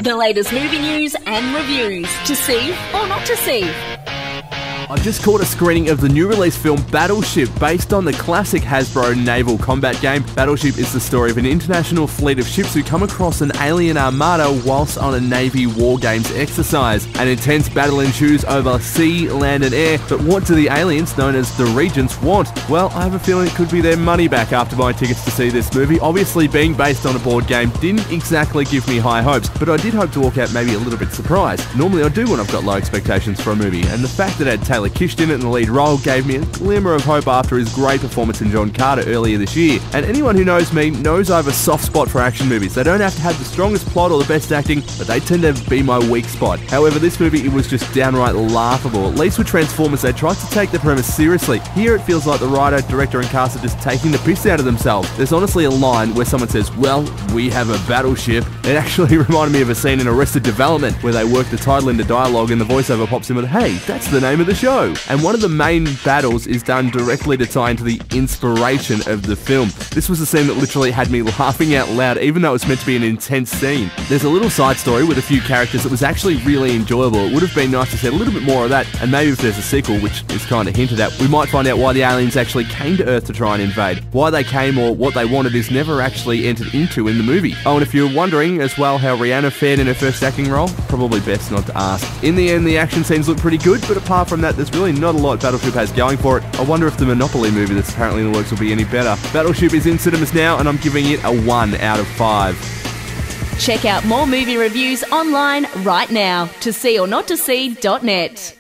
The latest movie news and reviews. To see or not to see. I've just caught a screening of the new release film Battleship, based on the classic Hasbro naval combat game. Battleship is the story of an international fleet of ships who come across an alien armada whilst on a Navy war games exercise. An intense battle ensues over sea, land and air, but what do the aliens, known as the Regents, want? Well, I have a feeling it could be their money back after buying tickets to see this movie. Obviously, being based on a board game didn't exactly give me high hopes, but I did hope to walk out maybe a little bit surprised. Normally I do when I've got low expectations for a movie, and the fact that it had Taylor Kitsch in it in the lead role gave me a glimmer of hope after his great performance in John Carter earlier this year. And anyone who knows me knows I have a soft spot for action movies. They don't have to have the strongest plot or the best acting, but they tend to be my weak spot. However, this movie, it was just downright laughable. At least with Transformers, they tried to take the premise seriously. Here it feels like the writer, director and cast are just taking the piss out of themselves. There's honestly a line where someone says, "Well, we have a battleship." It actually reminded me of a scene in Arrested Development where they work the title into dialogue and the voiceover pops in with, "Hey, that's the name of the show." And one of the main battles is done directly to tie into the inspiration of the film. This was a scene that literally had me laughing out loud, even though it was meant to be an intense scene. There's a little side story with a few characters that was actually really enjoyable. It would have been nice to see a little bit more of that, and maybe if there's a sequel, which is kind of hinted at, we might find out why the aliens actually came to Earth to try and invade. Why they came or what they wanted is never actually entered into in the movie. Oh, and if you're wondering as well how Rihanna fared in her first acting role, probably best not to ask. In the end, the action scenes look pretty good, but apart from that, there's really not a lot Battleship has going for it. I wonder if the Monopoly movie that's apparently in the works will be any better. Battleship is in cinemas now, and I'm giving it a 1 out of 5. Check out more movie reviews online right now. To see or not to see.net.